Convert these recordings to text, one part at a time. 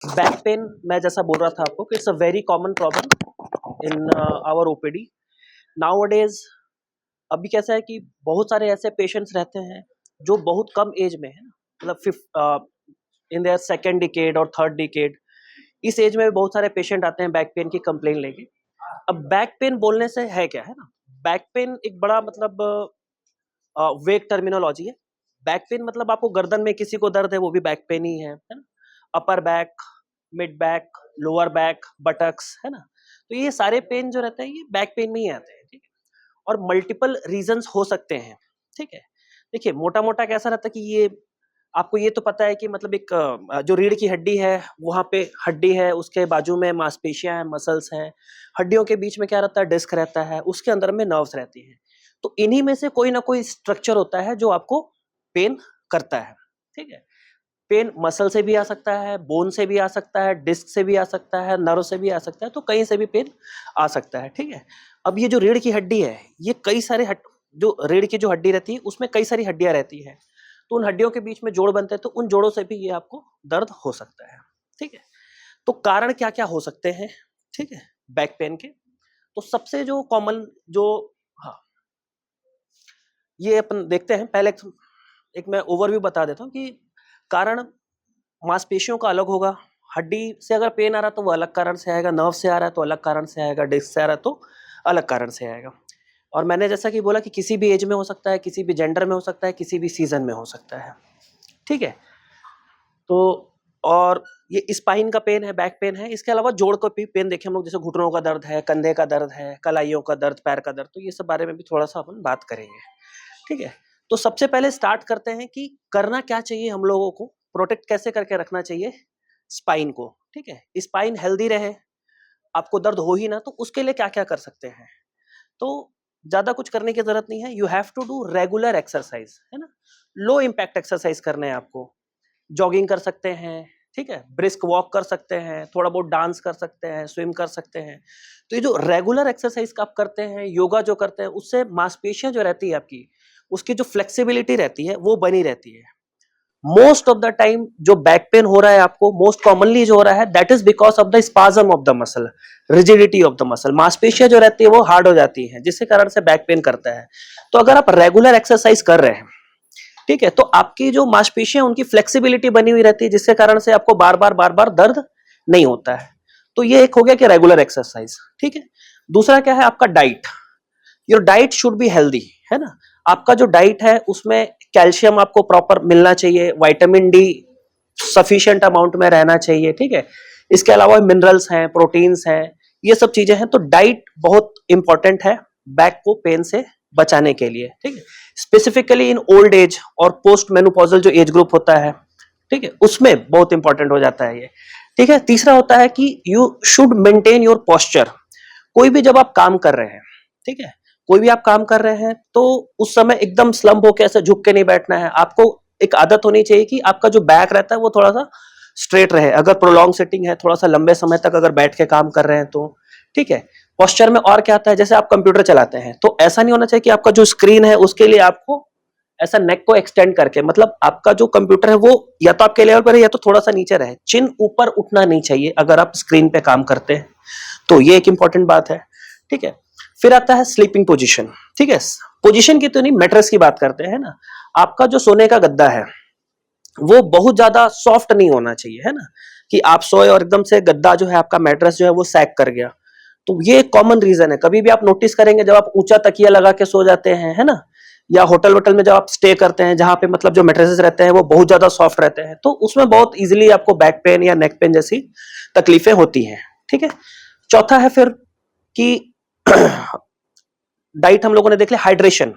Back pain मैं जैसा बोल रहा था आपको कि it's a very common problem in our OPD nowadays. अभी कैसा है कि बहुत सारे ऐसे पेशेंट्स रहते हैं जो बहुत कम एज में है ना, मतलब इन देयर सेकेंड डिकेड और थर्ड डिकेड, इस एज में भी बहुत सारे पेशेंट आते हैं बैक पेन की कंप्लेन लेके। अब बैक पेन बोलने से है क्या, है ना, बैक पेन एक बड़ा मतलब वेग टर्मिनोलॉजी है। बैक पेन मतलब आपको गर्दन में किसी को दर्द है वो भी बैक पेन ही है ना। Upper back, mid back, lower back, buttocks, है ना, तो ये सारे पेन जो रहते हैं ये बैक पेन में ही आते हैं, ठीक है। और मल्टीपल रीजंस हो सकते हैं, ठीक है। देखिए मोटा मोटा कैसा रहता है कि ये आपको ये तो पता है कि मतलब एक जो रीढ़ की हड्डी है वहां पे हड्डी है, उसके बाजू में मांसपेशियां हैं, मसल्स हैं, हड्डियों के बीच में क्या रहता है, डिस्क रहता है, उसके अंदर में नर्व्स रहती हैं। तो इन्हीं में से कोई ना कोई स्ट्रक्चर होता है जो आपको पेन करता है, ठीक है। पेन मसल से भी आ सकता है, बोन से भी आ सकता है, डिस्क से भी आ सकता है, नर्व से भी आ सकता है, तो कहीं से भी पेन आ सकता है, ठीक है। अब ये जो रीढ़ की हड्डी है ये कई सारे जो रीढ़ की जो हड्डी रहती है उसमें कई सारी हड्डियां रहती हैं, तो उन हड्डियों के बीच में जोड़ बनते हैं, तो उन जोड़ों से भी ये आपको दर्द हो सकता है, ठीक है। तो कारण क्या क्या हो सकते हैं, ठीक है, बैक पेन के। तो सबसे जो कॉमन जो, हाँ, ये अपन देखते हैं पहले। एक मैं ओवरव्यू बता देता हूँ कि कारण मांसपेशियों का अलग होगा, हड्डी से अगर पेन आ रहा है तो वो अलग कारण से आएगा, नर्व से आ रहा है तो अलग कारण से आएगा, डिस्क से आ रहा है तो अलग कारण से आएगा। और मैंने जैसा कि बोला कि किसी भी एज में हो सकता है, किसी भी जेंडर में हो सकता है, किसी भी सीजन में हो सकता है, ठीक है। तो और ये स्पाइन का पेन है, बैक पेन है, इसके अलावा जोड़ का भी पेन देखें हम लोग, जैसे घुटनों का दर्द है, कंधे का दर्द है, कलाइयों का दर्द, पैर का दर्द, तो ये सब बारे में भी थोड़ा सा अपन बात करेंगे, ठीक है। तो सबसे पहले स्टार्ट करते हैं कि करना क्या चाहिए हम लोगों को, प्रोटेक्ट कैसे करके रखना चाहिए स्पाइन को, ठीक है। स्पाइन हेल्दी रहे, आपको दर्द हो ही ना, तो उसके लिए क्या क्या कर सकते हैं। तो ज्यादा कुछ करने की जरूरत नहीं है, you have to do regular exercise, है ना। लो इम्पैक्ट एक्सरसाइज करने हैं आपको, जॉगिंग कर सकते हैं, ठीक है, ब्रिस्क वॉक कर सकते हैं, थोड़ा बहुत डांस कर सकते हैं, स्विम कर सकते हैं। तो ये जो रेगुलर एक्सरसाइज आप करते हैं, योगा जो करते हैं, उससे मांसपेशियां जो रहती है आपकी, उसकी जो फ्लेक्सिबिलिटी रहती है वो बनी रहती है। मोस्ट ऑफ द टाइम जो बैक पेन हो रहा है आपको, मोस्ट कॉमनली जो हो रहा है, that is because of the spasm of the muscle, rigidity of the muscle, मांसपेशियां जो रहती है वो हार्ड हो जाती है, जिसके कारण से बैक पेन करता है। तो अगर आप रेगुलर एक्सरसाइज कर रहे हैं, ठीक है, तो आपकी जो मांसपेशियां उनकी फ्लेक्सिबिलिटी बनी हुई रहती है, जिसके कारण से आपको बार बार दर्द नहीं होता है। तो ये एक हो गया कि रेगुलर एक्सरसाइज, ठीक है। दूसरा क्या है, आपका diet. Your diet should be healthy, है ना। आपका जो डाइट है उसमें कैल्शियम आपको प्रॉपर मिलना चाहिए, विटामिन डी सफिशिएंट अमाउंट में रहना चाहिए, ठीक है। इसके अलावा मिनरल्स हैं, प्रोटीन्स हैं, ये सब चीजें हैं। तो डाइट बहुत इंपॉर्टेंट है बैक को पेन से बचाने के लिए, ठीक है। स्पेसिफिकली इन ओल्ड एज और पोस्ट मेनोपॉजल जो एज ग्रुप होता है, ठीक है, उसमें बहुत इंपॉर्टेंट हो जाता है ये, ठीक है। तीसरा होता है कि you should maintain your posture. कोई भी जब आप काम कर रहे हैं, ठीक है, कोई भी आप काम कर रहे हैं तो उस समय एकदम स्लम्प होकर ऐसे झुक के नहीं बैठना है आपको। एक आदत होनी चाहिए कि आपका जो बैक रहता है वो थोड़ा सा स्ट्रेट रहे। अगर प्रोलॉन्ग सिटिंग है, थोड़ा सा लंबे समय तक अगर बैठ के काम कर रहे हैं तो, ठीक है। पोस्चर में और क्या आता है, जैसे आप कंप्यूटर चलाते हैं तो ऐसा नहीं होना चाहिए कि आपका जो स्क्रीन है उसके लिए आपको ऐसा नेक को एक्सटेंड करके, मतलब आपका जो कंप्यूटर है वो या तो आपके लेवल पर है या तो थोड़ा सा नीचे रहे, चिन ऊपर उठना नहीं चाहिए अगर आप स्क्रीन पे काम करते हैं। तो ये एक इंपॉर्टेंट बात है, ठीक है। फिर आता है स्लीपिंग पोजीशन, ठीक है। पोजीशन की तो नहीं, मैट्रेस की बात करते हैं ना। आपका जो सोने का गद्दा है वो बहुत ज्यादा सॉफ्ट नहीं होना चाहिए, है ना, कि आप सोए और एकदम से गद्दा जो है आपका मैट्रेस जो है वो सैग कर गया। तो ये एक कॉमन रीजन है। कभी भी आप नोटिस करेंगे जब आप ऊंचा तकिया लगा के सो जाते हैं, है ना, या होटल वोटल में जब आप स्टे करते हैं जहां पे मतलब जो मैट्रेसेस रहते हैं वो बहुत ज्यादा सॉफ्ट रहते हैं, तो उसमें बहुत इजीली आपको बैक पेन या नेक पेन जैसी तकलीफें होती हैं, ठीक है। चौथा है फिर कि डाइट हम लोगों ने देख लिया। हाइड्रेशन,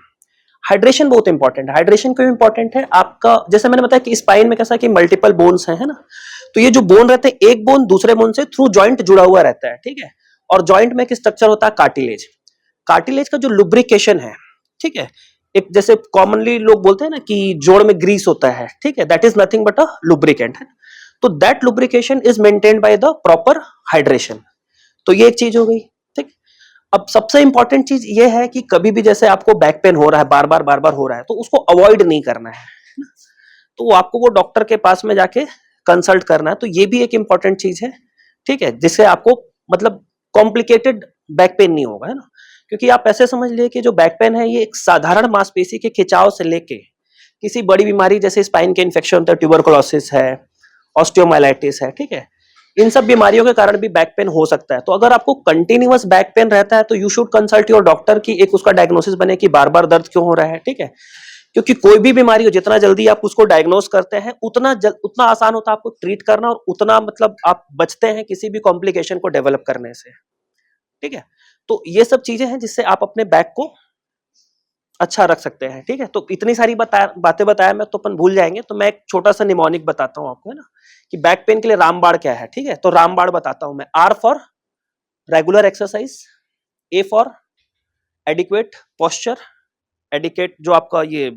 हाइड्रेशन बहुत इंपॉर्टेंट है। हाइड्रेशन क्यों इंपॉर्टेंट है, आपका जैसे मैंने बताया कि स्पाइन में कैसा कि मल्टीपल बोन्स हैं, है ना। तो ये जो बोन रहते हैं, एक बोन दूसरे बोन से थ्रू जॉइंट जुड़ा हुआ रहता है, ठीक है। और जॉइंट में एक स्ट्रक्चर होता है कार्टिलेज। कार्टिलेज का जो लुब्रिकेशन है, ठीक है, एक जैसे कॉमनली लोग बोलते हैं ना कि जोड़ में ग्रीस होता है, ठीक है, that is nothing but a lubricant, है। तो that lubrication is maintained by the proper hydration. तो ये एक चीज हो गई, ठीक। अब सबसे इंपॉर्टेंट चीज ये है कि कभी भी जैसे आपको बैक पेन हो रहा है, बार बार हो रहा है, तो उसको अवॉइड नहीं करना है ना? तो आपको वो डॉक्टर के पास में जाके कंसल्ट करना है, तो ये भी एक इंपॉर्टेंट चीज है, ठीक है, जिससे आपको मतलब कॉम्प्लिकेटेड बैक पेन नहीं होगा, है ना। क्योंकि आप ऐसे समझ लिए कि जो बैक पेन है ये एक साधारण मांसपेशी के खिंचाव से लेके किसी बड़ी बीमारी जैसे स्पाइन के इन्फेक्शन होता है, ट्यूबरकुलोसिस है, ऑस्टियोमाइलाइटिस है, ठीक है, इन सब बीमारियों के कारण भी बैक पेन हो सकता है। तो अगर आपको कंटिन्यूअस बैक पेन रहता है तो you should consult your doctor की एक उसका डायग्नोसिस बने कि बार बार दर्द क्यों हो रहा है, ठीक है। क्योंकि कोई भी बीमारी हो, जितना जल्दी आप उसको डायग्नोस करते हैं उतना आसान होता है आपको ट्रीट करना, और उतना मतलब आप बचते हैं किसी भी कॉम्प्लिकेशन को डेवलप करने से, ठीक है। तो ये सब चीजें हैं जिससे आप अपने बैक को अच्छा रख सकते हैं, ठीक है। तो इतनी सारी बातें बताया मैं तो अपन भूल जाएंगे, तो मैं एक छोटा सा निमोनिक बताता हूं आपको, है ना, कि बैक पेन के लिए रामबाण क्या है, ठीक है। तो रामबाण बताता हूं मैं। R for regular exercise, A for adequate posture, adequate जो आपका ये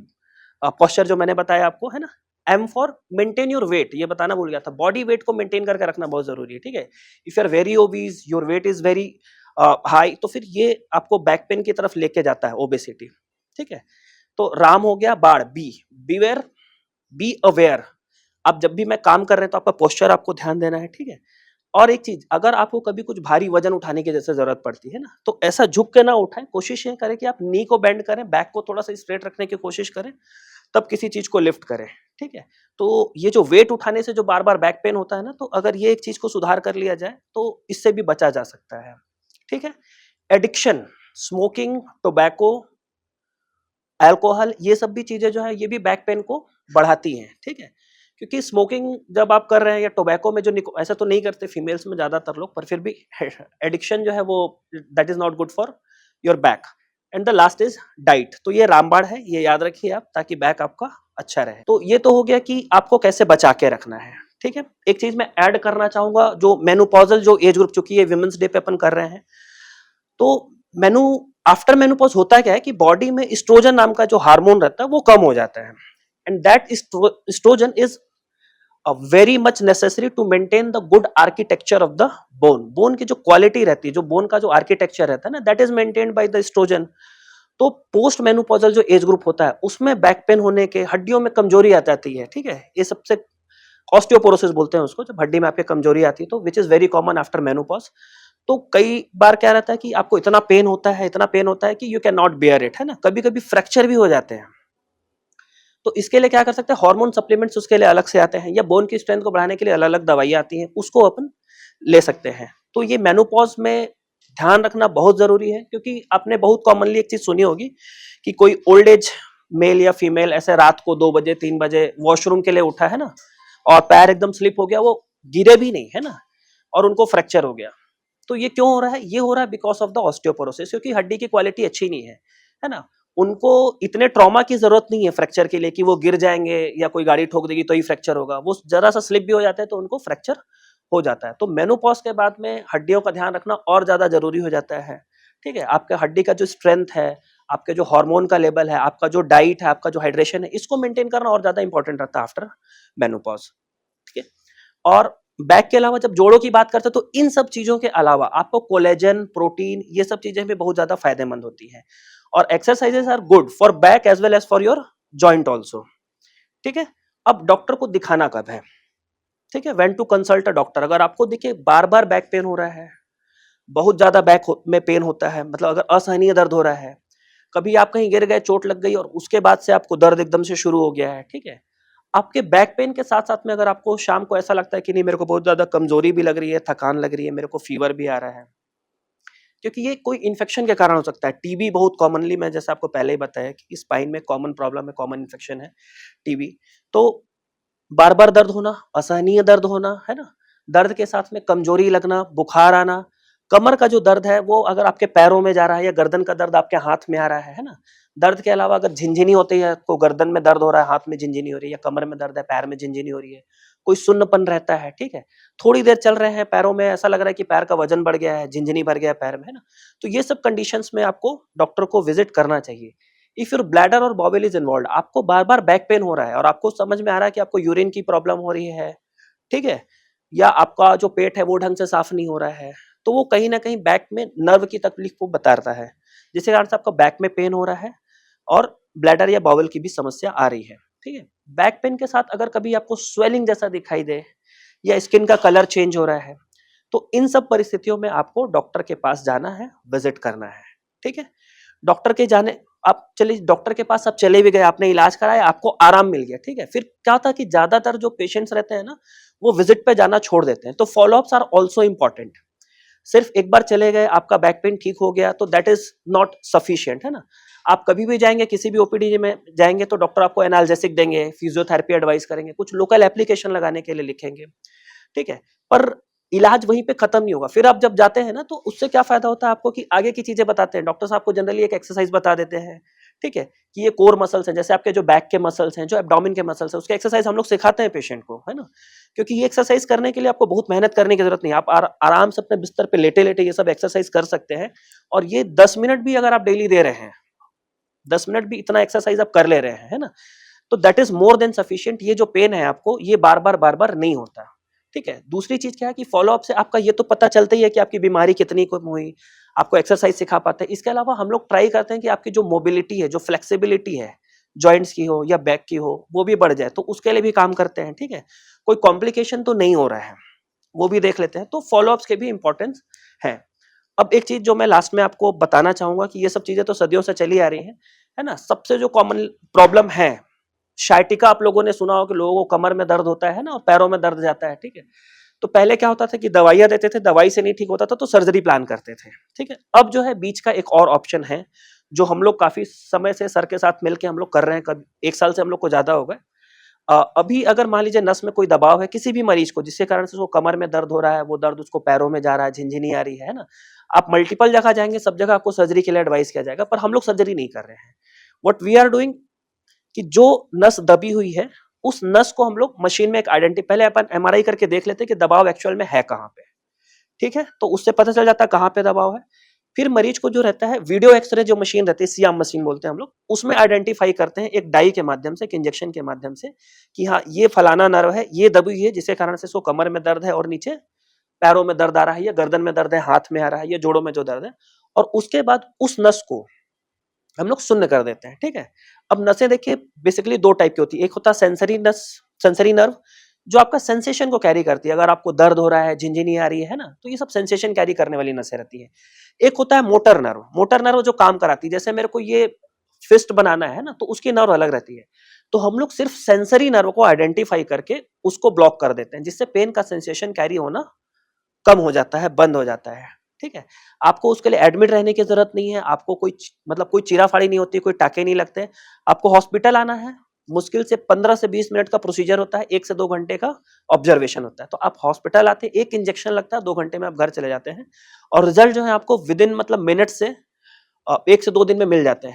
पोस्चर जो मैंने बताया आपको, है ना। M for maintain your weight, ये बताना भूल गया था, बॉडी वेट को मेंटेन करके रखना बहुत जरूरी है, ठीक है। If you are very obese, your weight is very high, तो फिर ये आपको बैक पेन की तरफ लेके जाता है, ओबेसिटी, ठीक है। तो राम हो गया, बाढ़, बी, बीवेयर, बी अवेयर। अब जब भी मैं काम कर रहे हैं तो आपका पोस्चर आपको ध्यान देना है, ठीक है। और एक चीज, अगर आपको कभी कुछ भारी वजन उठाने की जैसे जरूरत पड़ती है ना, तो ऐसा झुक के ना उठाएं, कोशिश ये करें कि आप नी को बेंड करें, बैक को थोड़ा सा स्ट्रेट रखने की कोशिश करें, तब किसी चीज को लिफ्ट करें, ठीक है। तो ये जो वेट उठाने से जो बार बार बैक पेन होता है ना, तो अगर ये एक चीज को सुधार कर लिया जाए तो इससे भी बचा जा सकता है, ठीक है। एडिक्शन, स्मोकिंग, टोबैको, अल्कोहल, ये सब भी चीजें जो है ये भी बैक पेन को बढ़ाती हैं, ठीक है। क्योंकि स्मोकिंग जब आप कर रहे हैं या टोबैको में जो ऐसा तो नहीं करते फीमेल्स में ज्यादातर लोग, पर फिर भी एडिक्शन जो है वो that is not good for your back. And the last is diet. तो ये रामबाण है, ये याद रखिए आप, ताकि बैक आपका अच्छा रहे। तो ये तो हो गया कि आपको कैसे बचा के रखना है, ठीक है। एक चीज मैं ऐड करना चाहूंगा, जो मेनोपॉजल जो एज ग्रुप, चूंकि ये विमेंस डे पे अपन कर रहे हैं, तो मेनू आफ्टर मेनोपॉज होता क्या है कि बॉडी में एस्ट्रोजन नाम का जो हार्मोन रहता है वो कम हो जाता है, and that oestrogen is very much necessary to maintain the good architecture of the bone. Bone की जो क्वालिटी रहती है, जो बोन का जो आर्किटेक्चर रहता है ना, that is maintained by the oestrogen. तो पोस्ट मेनोपॉजल जो एज ग्रुप होता है उसमें बैक पेन होने के, हड्डियों में कमजोरी आ जाती है, ठीक है, ये सबसे ऑस्टियोपोरोसिस बोलते हैं उसको, जब हड्डी में आपके कमजोरी आती है, तो which is very common after menopause. तो कई बार क्या रहता है कि आपको इतना पेन होता है, इतना पेन होता है कि you can not bear it, है ना, कभी कभी फ्रैक्चर भी हो जाते हैं। तो इसके लिए क्या कर सकते हैं, हार्मोन सप्लीमेंट्स उसके लिए अलग से आते हैं, या बोन की स्ट्रेंथ को बढ़ाने के लिए अलग अलग दवाइयां आती हैं, उसको अपन ले सकते हैं। तो ये मेनोपॉज में ध्यान रखना बहुत जरूरी है, क्योंकि आपने बहुत कॉमनली एक चीज सुनी होगी कि कोई ओल्ड एज मेल या फीमेल ऐसे रात को 2 बजे 3 बजे वॉशरूम के लिए उठा, है ना, और पैर एकदम स्लिप हो गया, वो गिरे भी नहीं, है ना, और उनको फ्रैक्चर हो गया। तो ये क्यों हो रहा है, ये हो रहा है बिकॉज ऑफ द ऑस्टियोपोरोसिस, क्योंकि हड्डी की क्वालिटी अच्छी नहीं है ना। उनको इतने ट्रॉमा की जरूरत नहीं है फ्रैक्चर के लिए कि वो गिर जाएंगे या कोई गाड़ी ठोक देगी तो ही फ्रैक्चर होगा, वो जरा सा स्लिप भी हो जाता है तो उनको फ्रैक्चर हो जाता है। तो मेनोपॉज के बाद में हड्डियों का ध्यान रखना और ज्यादा जरूरी हो जाता है, ठीक है। आपके हड्डी का जो स्ट्रेंथ है, आपके जो हार्मोन का लेवल है, आपका जो डाइट है, आपका जो हाइड्रेशन है, इसको मेंटेन करना और ज्यादा इंपॉर्टेंट रहता है आफ्टर मेनोपॉज, ठीक है। और बैक के अलावा जब जोड़ों की बात करते हैं तो इन सब चीजों के अलावा आपको कोलेजन, प्रोटीन, ये सब चीजें भी बहुत ज्यादा फायदेमंद होती हैं, और exercises are good for back as well as for your joint also, ठीक है। अब डॉक्टर को दिखाना कब है, ठीक है, when to consult a doctor. अगर आपको देखिए बार बार बैक पेन हो रहा है, बहुत ज्यादा में पेन होता है, मतलब अगर असहनीय दर्द हो रहा है, कभी आप कहीं गिर गए, चोट लग गई और उसके बाद से आपको दर्द एकदम से शुरू हो गया है, ठीक है, आपके बैक पेन के साथ साथ में अगर आपको शाम को ऐसा लगता है कि नहीं मेरे को बहुत ज्यादा कमजोरी भी लग रही है, थकान लग रही है, मेरे को फीवर भी आ रहा है, क्योंकि ये कोई इन्फेक्शन के कारण हो सकता है। टीबी बहुत कॉमनली, मैं जैसे आपको पहले ही बताया कि स्पाइन में कॉमन प्रॉब्लम है, कॉमन इन्फेक्शन है टीबी। तो बार बार दर्द होना, असहनीय दर्द होना, है ना, दर्द के साथ में कमजोरी लगना, बुखार आना, कमर का जो दर्द है वो अगर आपके पैरों में जा रहा है, या गर्दन का दर्द आपके हाथ में आ रहा है ना, दर्द के अलावा अगर झिनझिनी होती है, तो गर्दन में दर्द हो रहा है, हाथ में झिनझिनी हो रही है, या कमर में दर्द है, पैर में झिनझिनी हो रही है, कोई सुन्नपन रहता है, ठीक है, थोड़ी देर चल रहे हैं पैरों में ऐसा लग रहा है कि पैर का वजन बढ़ गया है, झिनझिनी भर गया है पैर में, है ना, तो ये सब कंडीशंस में आपको डॉक्टर को विजिट करना चाहिए। इफ योर ब्लैडर और बॉवेल इज इन्वॉल्व, आपको बार बार बैक पेन हो रहा है और आपको समझ में आ रहा है कि आपको यूरिन की प्रॉब्लम हो रही है, ठीक है, या आपका जो पेट है वो ढंग से साफ नहीं हो रहा है, तो वो कहीं ना कहीं बैक में नर्व की तकलीफ को बताता है, जिसके कारण से आपका बैक में पेन हो रहा है और ब्लैडर या बॉवेल की भी समस्या आ रही है, ठीक है। बैक पेन के साथ अगर कभी आपको स्वेलिंग जैसा दिखाई दे या स्किन का कलर चेंज हो रहा है, तो इन सब परिस्थितियों में आपको डॉक्टर के पास जाना है, विजिट करना है, ठीक है। डॉक्टर के जाने आप चलिए डॉक्टर के पास आप चले भी गए, आपने इलाज कराया, आपको आराम मिल गया, ठीक है। फिर क्या होता है कि ज्यादातर जो पेशेंट्स रहते हैं ना, वो विजिट पे जाना छोड़ देते हैं। तो फॉलोअप्स आर ऑल्सो इंपॉर्टेंट। सिर्फ एक बार चले गए, आपका बैक पेन ठीक हो गया, तो दैट इज नॉट सफिशिएंट, है ना। आप कभी भी जाएंगे, किसी भी ओपीडी में जाएंगे, तो डॉक्टर आपको एनाल्जेसिक देंगे, फिजियोथेरेपी एडवाइस करेंगे, कुछ लोकल एप्लीकेशन लगाने के लिए लिखेंगे, ठीक है। पर इलाज वहीं पे खत्म नहीं होगा। फिर आप जब जाते हैं ना, तो उससे क्या फायदा होता है आपको कि आगे की चीजें बताते हैं डॉक्टर साहब को। जनरली एक एक्सरसाइज बता देते हैं, ठीक है, कि ये कोर मसल्स हैं, जैसे आपके जो बैक के मसल्स हैं, जो एब्डोमेन के मसल्स हैं, उसके एक्सरसाइज हम लोग सिखाते हैं पेशेंट को, है ना। क्योंकि ये एक्सरसाइज करने के लिए आपको बहुत मेहनत करने की जरूरत नहीं है। आप आराम से अपने बिस्तर पे लेटे लेटे ये सब एक्सरसाइज कर सकते हैं। और ये 10 मिनट भी अगर आप डेली दे रहे हैं, 10 मिनट भी इतना एक्सरसाइज आप कर ले रहे हैं, है ना, तो that is more than sufficient. ये जो पेन है आपको, ये बार बार नहीं होता, ठीक है। दूसरी चीज क्या है कि फॉलोअप से आपका ये तो पता चलता ही है कि आपकी बीमारी कितनी कम हुई, आपको एक्सरसाइज सिखा पाते हैं। इसके अलावा हम लोग ट्राई करते हैं कि आपकी जो मोबिलिटी है, जो फ्लेक्सिबिलिटी है, जॉइंट्स की हो या बैक की हो, वो भी बढ़ जाए, तो उसके लिए भी काम करते हैं, ठीक है। कोई कॉम्प्लिकेशन तो नहीं हो रहा है, वो भी देख लेते हैं। तो फॉलोअप्स के भी इंपॉर्टेंस है। अब एक चीज जो मैं लास्ट में आपको बताना चाहूंगा कि ये सब चीजें तो सदियों से चली आ रही हैं, है ना। सबसे जो कॉमन प्रॉब्लम है, शायटिका, आप लोगों ने सुना हो कि लोगों को कमर में दर्द होता है ना, और पैरों में दर्द जाता है, ठीक है। तो पहले क्या होता था कि दवाइयां देते थे, दवाई से नहीं ठीक होता था तो सर्जरी प्लान करते थे, ठीक है। अब जो है बीच का एक और ऑप्शन है, जो हम लोग काफी समय से सर के साथ मिलकर हम लोग कर रहे हैं, कभी 1 साल से हम लोग को ज्यादा हो गए। अभी अगर मान लीजिए नस में कोई दबाव है किसी भी मरीज को, जिसके कारण से उसको कमर में दर्द हो रहा है, वो दर्द उसको पैरों में जा रहा है, झिनझिनी आ रही है ना, आप मल्टीपल जगह जाएंगे, सब जगह आपको सर्जरी के लिए एडवाइस किया जाएगा, पर हम लोग सर्जरी नहीं कर रहे हैं। व्हाट वी आर डूइंग, कि जो नस दबी हुई है, उस नस को हम लोग मशीन में एक पहले अपन एमआरआई करके देख लेते हैं कि दबाव एक्चुअल में है कहाँ पे, ठीक है। तो उससे पता चल जाता है कहाँ पे दबाव है। फिर मरीज को जो रहता है, वीडियो एक्सरे जो मशीन रहती है, सियाम मशीन बोलते हैं हम लोग, उसमें आइडेंटिफाई करते हैं एक डाई के माध्यम से, एक इंजेक्शन के माध्यम से, कि हाँ ये फलाना नर्व है, ये दबी हुई है, जिसके कारण से इसको कमर में दर्द है, और नीचे पैरों में दर्द आ रहा है, या गर्दन में दर्द है, हाथ में आ रहा है, या जोड़ों में जो दर्द है। और उसके बाद उस नस को हम लोग शून्य कर देते हैं, ठीक है। अब नसें देखिए बेसिकली 2 टाइप की होती है। एक होता है सेंसरी नस, सेंसरी नर्व, जो आपका सेंसेशन को कैरी करती है। अगर आपको दर्द हो रहा है, झिनझिनी आ रही है ना, तो ये सब सेंसेशन कैरी करने वाली नसें रहती है। एक होता है मोटर नर्व, मोटर नर्व जो काम कराती है, जैसे मेरे को ये फिस्ट बनाना है ना, तो उसकी नर्व अलग रहती है। तो हम लोग सिर्फ सेंसरी नर्व को आइडेंटिफाई करके उसको ब्लॉक कर देते हैं, जिससे पेन का सेंसेशन कैरी होना कम हो जाता है, बंद हो जाता है, ठीक है। आपको उसके लिए एडमिट रहने की जरूरत नहीं है, आपको कोई मतलब कोई चीराफाड़ी नहीं होती, कोई टाके नहीं लगते। आपको हॉस्पिटल आना है, मुश्किल से 15 से 20 मिनट का प्रोसीजर होता है, 1 से 2 घंटे का ऑब्जर्वेशन होता है। तो आप हॉस्पिटल आते हैं, एक इंजेक्शन लगता है, 2 घंटे में आप घर चले जाते हैं, और रिजल्ट जो है आपको विद इन मतलब मिनट से 1 से 2 दिन में मिल जाते हैं।